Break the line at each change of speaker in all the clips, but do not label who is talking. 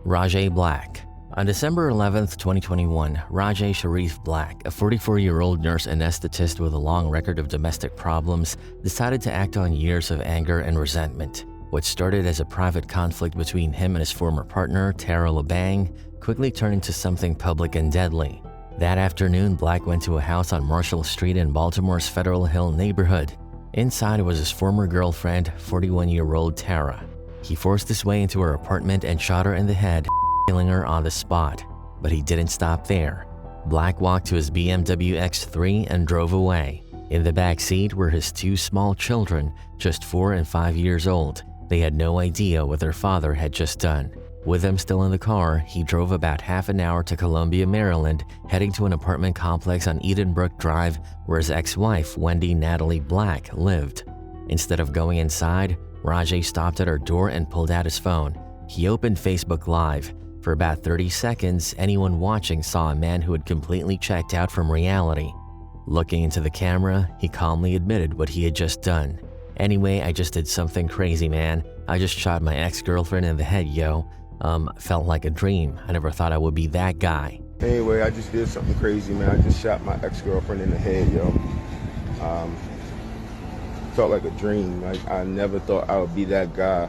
Rajaee Black. On December 11, 2021, Rajaee Black, a 44-year-old nurse anesthetist with a long record of domestic problems, decided to act on years of anger and resentment. What started as a private conflict between him and his former partner, Tara LeBang, quickly turned into something public and deadly. That afternoon, Black went to a house on Marshall Street in Baltimore's Federal Hill neighborhood. Inside was his former girlfriend, 41-year-old Tara. He forced his way into her apartment and shot her in the head, killing her on the spot. But he didn't stop there. Black walked to his BMW X3 and drove away. In the back seat were his two small children, just 4 and 5 years old. They had no idea what their father had just done. With them still in the car, he drove about half an hour to Columbia, Maryland, heading to an apartment complex on Edenbrook Drive where his ex-wife, Wendy Natalie Black, lived. Instead of going inside, Rajaee stopped at her door and pulled out his phone. He opened Facebook Live. For about 30 seconds, anyone watching saw a man who had completely checked out from reality. Looking into the camera, he calmly admitted what he had just done. "Anyway, I just did something crazy, man. I just shot my ex-girlfriend in the head, yo. Felt like a dream. I never thought I would be that guy."
Anyway, I just did something crazy, man. I just shot my ex-girlfriend in the head, yo. Felt like a dream. Like, I never thought I would be that guy.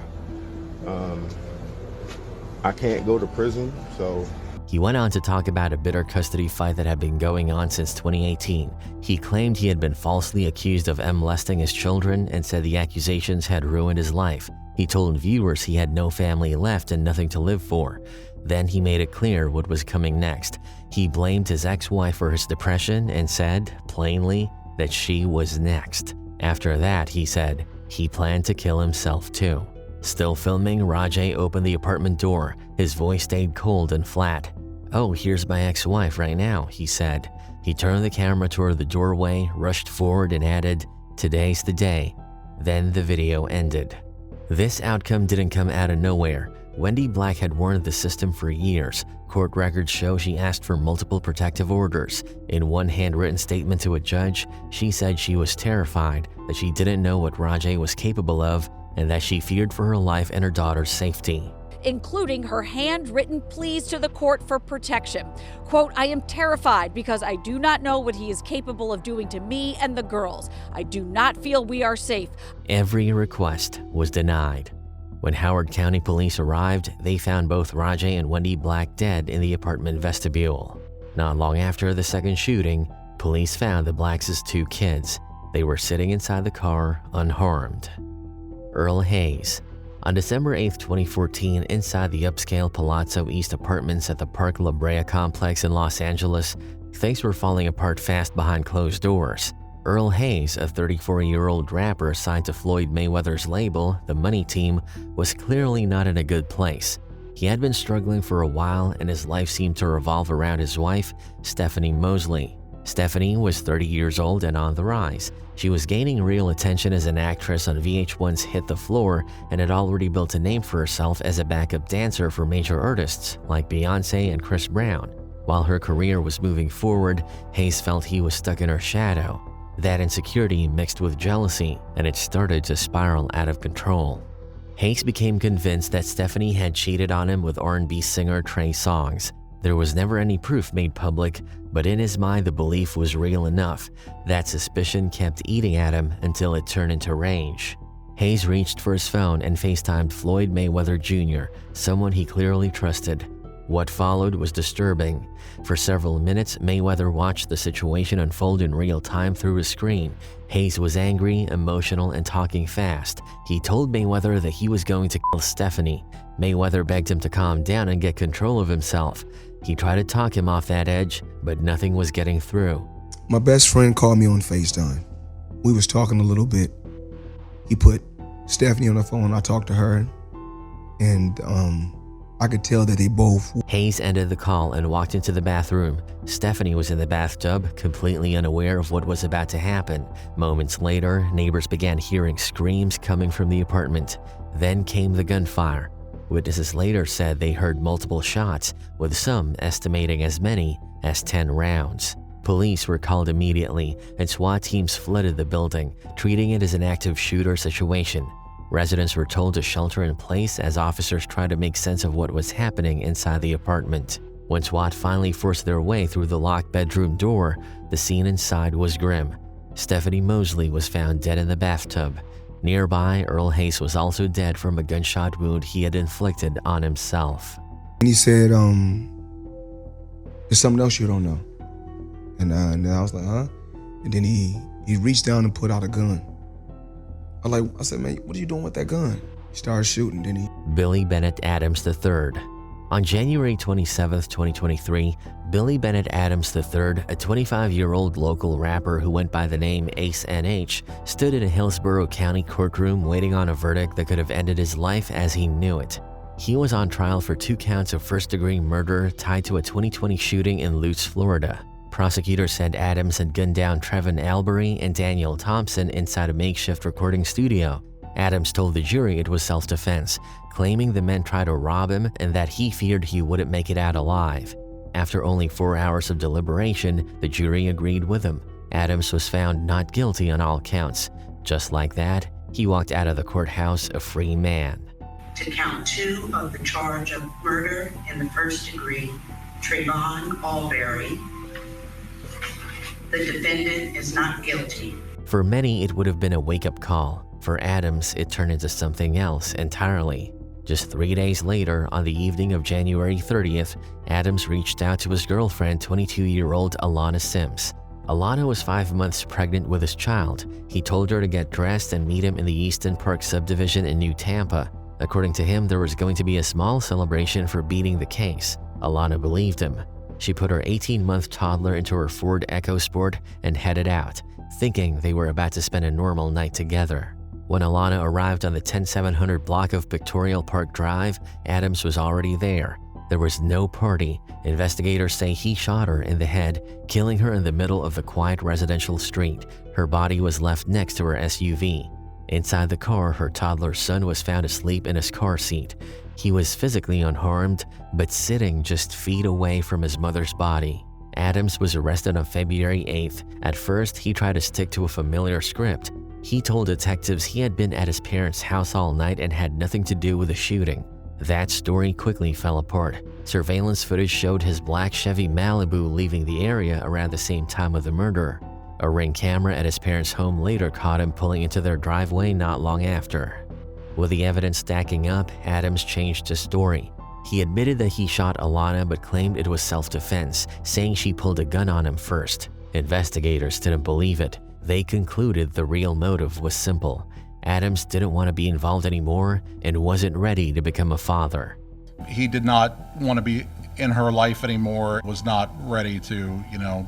I can't go to prison, so...
He went on to talk about a bitter custody fight that had been going on since 2018. He claimed he had been falsely accused of molesting his children and said the accusations had ruined his life. He told viewers he had no family left and nothing to live for. Then he made it clear what was coming next. He blamed his ex-wife for his depression and said, plainly, that she was next. After that, he said, he planned to kill himself too. Still filming, Rajaee opened the apartment door. His voice stayed cold and flat. "Oh, here's my ex-wife right now," he said. He turned the camera toward the doorway, rushed forward and added, "Today's the day." Then the video ended. This outcome didn't come out of nowhere. Wendy Black had warned the system for years. Court records show she asked for multiple protective orders. In one handwritten statement to a judge, she said she was terrified, that she didn't know what Rajaee was capable of, and that she feared for her life and her daughter's safety.
Including her handwritten pleas to the court for protection. Quote, "I am terrified because I do not know what he is capable of doing to me and the girls. I do not feel we are safe."
Every request was denied. When Howard County Police arrived, they found both Rajaee and Wendy Black dead in the apartment vestibule. Not long after the second shooting, police found the Blacks' 2 kids. They were sitting inside the car, unharmed. Earl Hayes. On December 8, 2014, inside the upscale Palazzo East apartments at the Park La Brea complex in Los Angeles, things were falling apart fast behind closed doors. Earl Hayes, a 34-year-old rapper signed to Floyd Mayweather's label, The Money Team, was clearly not in a good place. He had been struggling for a while, and his life seemed to revolve around his wife, Stephanie Mosley. Stephanie was 30 years old and on the rise. She was gaining real attention as an actress on VH1's Hit the Floor and had already built a name for herself as a backup dancer for major artists like Beyoncé and Chris Brown. While her career was moving forward, Hayes felt he was stuck in her shadow. That insecurity mixed with jealousy, and it started to spiral out of control. Hayes became convinced that Stephanie had cheated on him with R&B singer Trey Songz. There was never any proof made public, but in his mind the belief was real enough. That suspicion kept eating at him until it turned into rage. Hayes reached for his phone and FaceTimed Floyd Mayweather Jr., someone he clearly trusted. What followed was disturbing. For several minutes, Mayweather watched the situation unfold in real time through his screen. Hayes was angry, emotional, and talking fast. He told Mayweather that he was going to kill Stephanie. Mayweather begged him to calm down and get control of himself. He tried to talk him off that edge, but nothing was getting through.
My best friend called me on FaceTime. We was talking a little bit. He put Stephanie on the phone. I talked to her, and I could tell that they both...
Hayes ended the call and walked into the bathroom. Stephanie was in the bathtub, completely unaware of what was about to happen. Moments later, neighbors began hearing screams coming from the apartment. Then came the gunfire. Witnesses later said they heard multiple shots, with some estimating as many as 10 rounds. Police were called immediately, and SWAT teams flooded the building, treating it as an active shooter situation. Residents were told to shelter in place as officers tried to make sense of what was happening inside the apartment. When SWAT finally forced their way through the locked bedroom door, the scene inside was grim. Stephanie Mosley was found dead in the bathtub. Nearby, Earl Hayes was also dead from a gunshot wound he had inflicted on himself.
And he said, there's something else you don't know. And I was like, huh? And then he reached down and put out a gun. I said, man, what are you doing with that gun? He started shooting, then he...
Billy Bennett Adams III. On January 27, 2023, Billy Bennett Adams III, a 25-year-old local rapper who went by the name Ace NH, stood in a Hillsborough County courtroom waiting on a verdict that could have ended his life as he knew it. He was on trial for 2 counts of first-degree murder tied to a 2020 shooting in Lutz, Florida. Prosecutors said Adams had gunned down Trevin Albury and Daniel Thompson inside a makeshift recording studio. Adams told the jury it was self-defense, claiming the men tried to rob him and that he feared he wouldn't make it out alive. After only 4 hours of deliberation, the jury agreed with him. Adams was found not guilty on all counts. Just like that, he walked out of the courthouse a free man.
To count 2 of the charge of murder in the first degree, Trayvon Albury, the defendant is not guilty.
For many, it would have been a wake-up call. For Adams, it turned into something else entirely. Just 3 days later, on the evening of January 30th, Adams reached out to his girlfriend, 22-year-old Alana Sims. Alana was 5 months pregnant with his child. He told her to get dressed and meet him in the Easton Park subdivision in New Tampa. According to him, there was going to be a small celebration for beating the case. Alana believed him. She put her 18-month toddler into her Ford EcoSport and headed out, thinking they were about to spend a normal night together. When Alana arrived on the 10700 block of Pictorial Park Drive, Adams was already there. There was no party. Investigators say he shot her in the head, killing her in the middle of the quiet residential street. Her body was left next to her SUV. Inside the car, her toddler son was found asleep in his car seat. He was physically unharmed, but sitting just feet away from his mother's body. Adams was arrested on February 8th. At first, he tried to stick to a familiar script. He told detectives he had been at his parents' house all night and had nothing to do with the shooting. That story quickly fell apart. Surveillance footage showed his black Chevy Malibu leaving the area around the same time of the murder. A Ring camera at his parents' home later caught him pulling into their driveway not long after. With the evidence stacking up, Adams changed his story. He admitted that he shot Alana but claimed it was self-defense, saying she pulled a gun on him first. Investigators didn't believe it. They concluded the real motive was simple. Adams didn't want to be involved anymore and wasn't ready to become a father.
He did not want to be in her life anymore, was not ready to,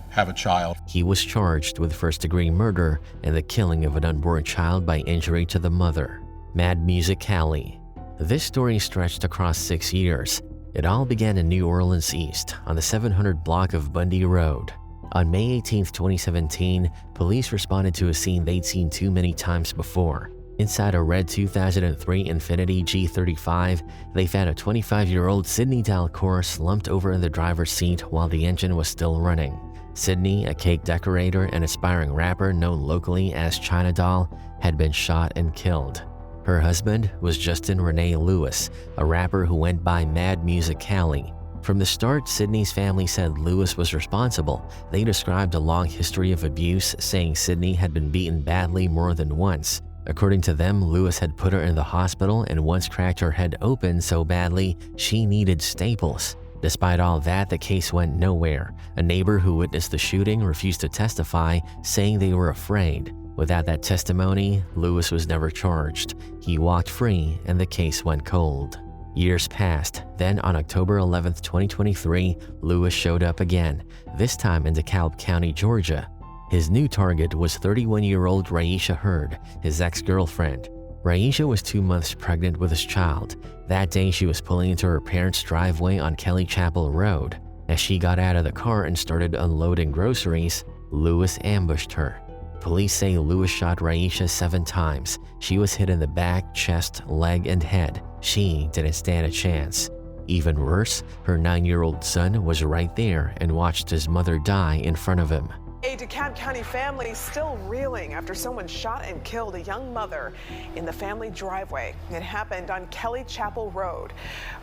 have a child.
He was charged with first-degree murder and the killing of an unborn child by injury to the mother. Muzik Cali. This story stretched across 6 years. It all began in New Orleans East, on the 700 block of Bundy Road. On May 18, 2017, police responded to a scene they'd seen too many times before. Inside a red 2003 Infiniti G35, they found a 25-year-old Sydney Dalcour slumped over in the driver's seat while the engine was still running. Sydney, a cake decorator and aspiring rapper known locally as China Doll, had been shot and killed. Her husband was Justin Renee Lewis, a rapper who went by Muzik Cali. From the start, Sydney's family said Lewis was responsible. They described a long history of abuse, saying Sydney had been beaten badly more than once. According to them, Lewis had put her in the hospital and once cracked her head open so badly she needed staples. Despite all that, the case went nowhere. A neighbor who witnessed the shooting refused to testify, saying they were afraid. Without that testimony, Lewis was never charged. He walked free and the case went cold. Years passed. Then on October 11, 2023, Lewis showed up again, this time in DeKalb County, Georgia. His new target was 31-year-old Raisha Hurd, his ex-girlfriend. Raisha was 2 months pregnant with his child. That day, she was pulling into her parents' driveway on Kelly Chapel Road. As she got out of the car and started unloading groceries, Lewis ambushed her. Police say Lewis shot Raisha 7 times. She was hit in the back, chest, leg, and head. She didn't stand a chance. Even worse, her 9-year-old son was right there and watched his mother die in front of him.
A DeKalb County family still reeling after someone shot and killed a young mother in the family driveway. It happened on Kelly Chapel Road.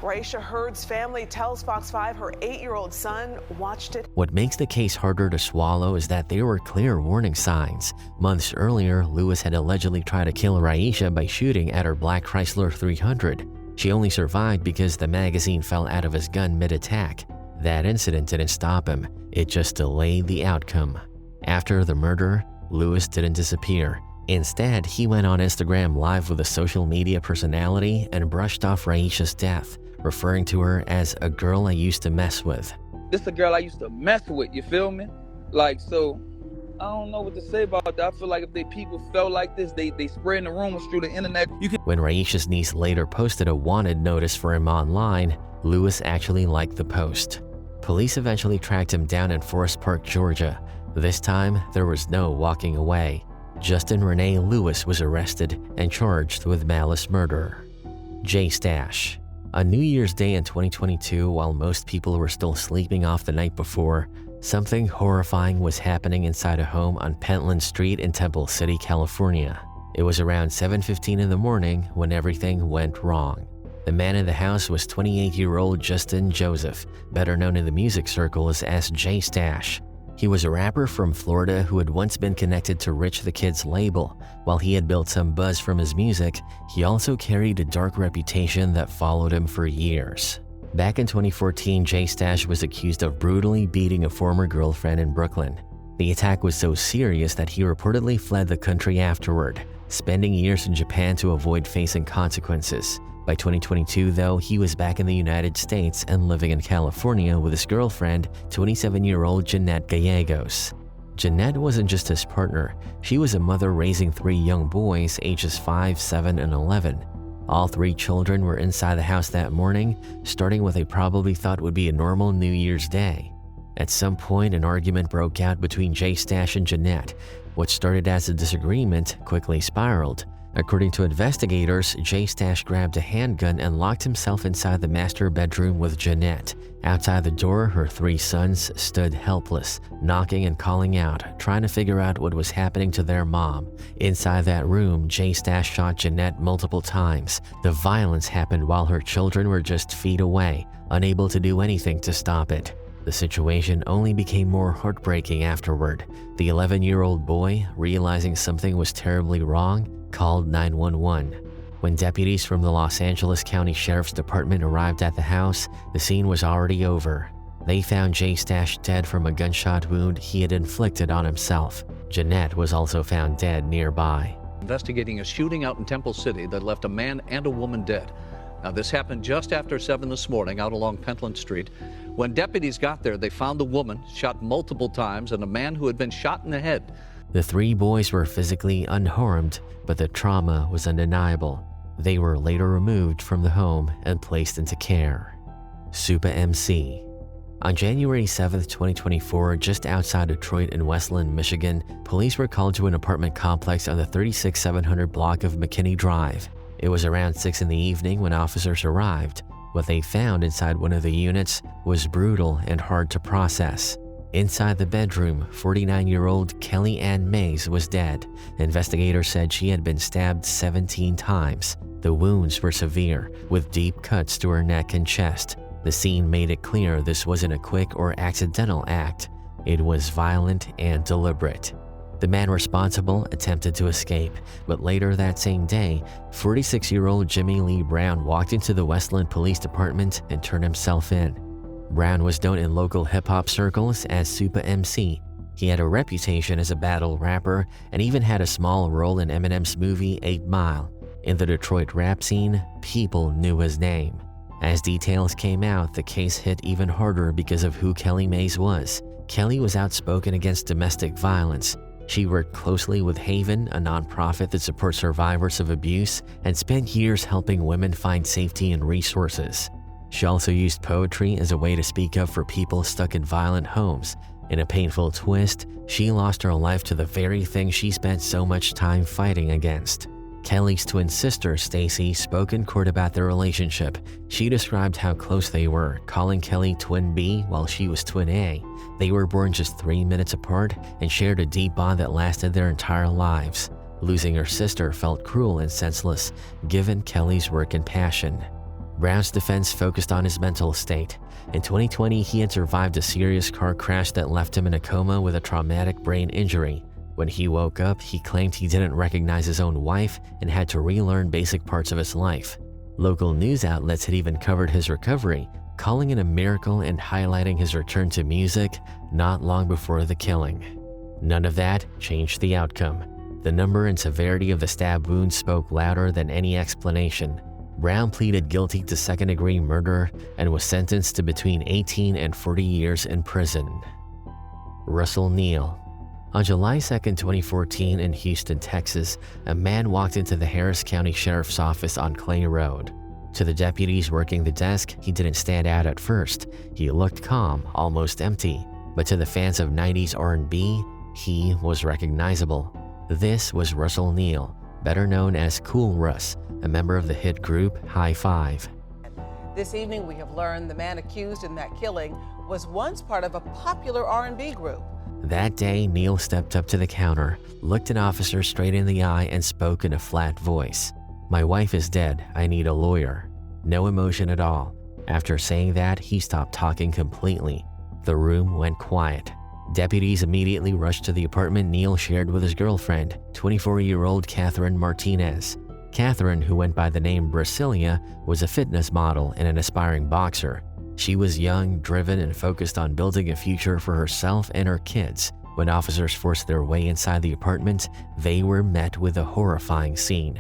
Raisha Hurd's family tells Fox 5 her 8-year-old son watched it.
What makes the case harder to swallow is that there were clear warning signs. Months earlier, Lewis had allegedly tried to kill Raisha by shooting at her black Chrysler 300. She only survived because the magazine fell out of his gun mid-attack. That incident didn't stop him, it just delayed the outcome. After the murder, Lewis didn't disappear. Instead, he went on Instagram Live with a social media personality and brushed off Raisha's death, referring to her as a girl I used to mess with.
This is a girl I used to mess with, you feel me? So, I don't know what to say about that. I feel like if people felt like this, they spreading the rumors through the internet.
When Raisha's niece later posted a wanted notice for him online, Lewis actually liked the post. Police eventually tracked him down in Forest Park, Georgia. This time, there was no walking away. Justin Renee Lewis was arrested and charged with malice murder. J Stash. On New Year's Day in 2022, while most people were still sleeping off the night before, something horrifying was happening inside a home on Pentland Street in Temple City, California. It was around 7:15 in the morning when everything went wrong. The man in the house was 28-year-old Justin Joseph, better known in the music circles as J Stash. He was a rapper from Florida who had once been connected to Rich the Kid's label. While he had built some buzz from his music, he also carried a dark reputation that followed him for years. Back in 2014, J Stash was accused of brutally beating a former girlfriend in Brooklyn. The attack was so serious that he reportedly fled the country afterward, spending years in Japan to avoid facing consequences. By 2022, though, he was back in the United States and living in California with his girlfriend, 27-year-old Jeanette Gallegos. Jeanette wasn't just his partner, she was a mother raising 3 young boys ages 5, 7, and 11. All 3 children were inside the house that morning, starting what they probably thought would be a normal New Year's Day. At some point, an argument broke out between J Stash and Jeanette. What started as a disagreement quickly spiraled. According to investigators, J Stash grabbed a handgun and locked himself inside the master bedroom with Jeanette. Outside the door, her 3 sons stood helpless, knocking and calling out, trying to figure out what was happening to their mom. Inside that room, J Stash shot Jeanette multiple times. The violence happened while her children were just feet away, unable to do anything to stop it. The situation only became more heartbreaking afterward. The 11-year-old boy, realizing something was terribly wrong, called 911. When deputies from the Los Angeles County Sheriff's Department arrived at the house, the scene was already over. They found J Stash dead from a gunshot wound he had inflicted on himself. Jeanette was also found dead nearby.
Investigating a shooting out in Temple City that left a man and a woman dead. Now, this happened just after 7 this morning out along Pentland Street. When deputies got there, they found the woman shot multiple times and a man who had been shot in the head.
The 3 boys were physically unharmed, but the trauma was undeniable. They were later removed from the home and placed into care. Supa Emcee. On January 7, 2024, just outside Detroit in Westland, Michigan, police were called to an apartment complex on the 36700 block of McKinney Drive. It was around 6 in the evening when officers arrived. What they found inside one of the units was brutal and hard to process. Inside the bedroom, 49-year-old Kelly Ann Mays was dead. Investigators said she had been stabbed 17 times. The wounds were severe, with deep cuts to her neck and chest. The scene made it clear this wasn't a quick or accidental act. It was violent and deliberate. The man responsible attempted to escape, but later that same day, 46-year-old Jimmy Lee Brown walked into the Westland Police Department and turned himself in. Brown was known in local hip-hop circles as Supa Emcee. He had a reputation as a battle rapper and even had a small role in Eminem's movie 8 Mile. In the Detroit rap scene, people knew his name. As details came out, the case hit even harder because of who Kelly Mays was. Kelly was outspoken against domestic violence. She worked closely with Haven, a nonprofit that supports survivors of abuse, and spent years helping women find safety and resources. She also used poetry as a way to speak up for people stuck in violent homes. In a painful twist, she lost her life to the very thing she spent so much time fighting against. Kelly's twin sister, Stacy, spoke in court about their relationship. She described how close they were, calling Kelly Twin B while she was Twin A. They were born just 3 minutes apart and shared a deep bond that lasted their entire lives. Losing her sister felt cruel and senseless, given Kelly's work and passion. Brown's defense focused on his mental state. In 2020, he had survived a serious car crash that left him in a coma with a traumatic brain injury. When he woke up, he claimed he didn't recognize his own wife and had to relearn basic parts of his life. Local news outlets had even covered his recovery, calling it a miracle and highlighting his return to music not long before the killing. None of that changed the outcome. The number and severity of the stab wounds spoke louder than any explanation. Brown pleaded guilty to second-degree murder and was sentenced to between 18 and 40 years in prison. Russell Neal. On July 2, 2014 in Houston, Texas, a man walked into the Harris County Sheriff's Office on Clay Road. To the deputies working the desk, he didn't stand out at first. He looked calm, almost empty. But to the fans of 90s R&B, he was recognizable. This was Russell Neal, better known as Cool Russ, a member of the hit group High Five.
This evening, we have learned the man accused in that killing was once part of a popular R&B group.
That day, Neal stepped up to the counter, looked an officer straight in the eye, and spoke in a flat voice. "My wife is dead. I need a lawyer." No emotion at all. After saying that, he stopped talking completely. The room went quiet. Deputies immediately rushed to the apartment Neal shared with his girlfriend, 24-year-old Catherine Martinez. Catherine, who went by the name Brasilia, was a fitness model and an aspiring boxer. She was young, driven, and focused on building a future for herself and her kids. When officers forced their way inside the apartment, they were met with a horrifying scene.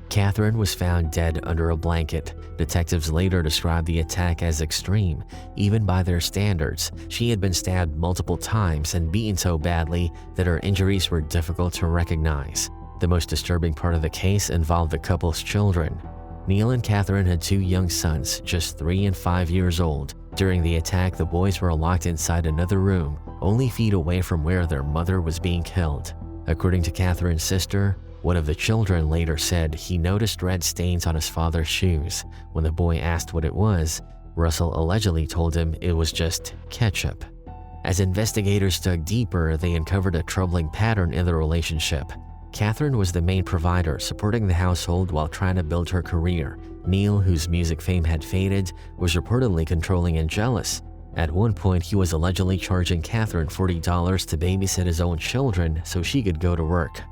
Catherine was found dead under a blanket. Detectives later described the attack as extreme, even by their standards. She had been stabbed multiple times and beaten so badly that her injuries were difficult to recognize. The most disturbing part of the case involved the couple's children. Neal and Catherine had 2 young sons, just 3 and 5 years old. During the attack, the boys were locked inside another room, only feet away from where their mother was being killed. According to Catherine's sister, one of the children later said he noticed red stains on his father's shoes. When the boy asked what it was, Russell allegedly told him it was just ketchup. As investigators dug deeper, they uncovered a troubling pattern in the relationship. Catherine was the main provider, supporting the household while trying to build her career. Neal, whose music fame had faded, was reportedly controlling and jealous. At one point, he was allegedly charging Catherine $40 to babysit his own children so she could go to work.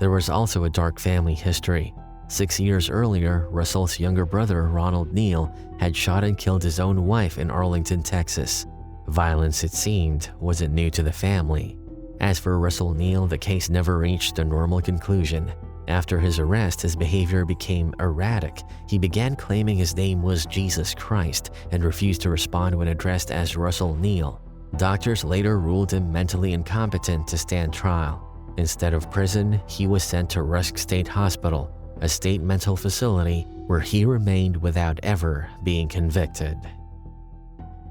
There was also a dark family history. 6 years earlier, Russell's younger brother, Ronald Neal, had shot and killed his own wife in Arlington, Texas. Violence, it seemed, wasn't new to the family. As for Russell Neal, the case never reached a normal conclusion. After his arrest, his behavior became erratic. He began claiming his name was Jesus Christ and refused to respond when addressed as Russell Neal. Doctors later ruled him mentally incompetent to stand trial. Instead of prison, he was sent to Rusk State Hospital, a state mental facility where he remained without ever being convicted.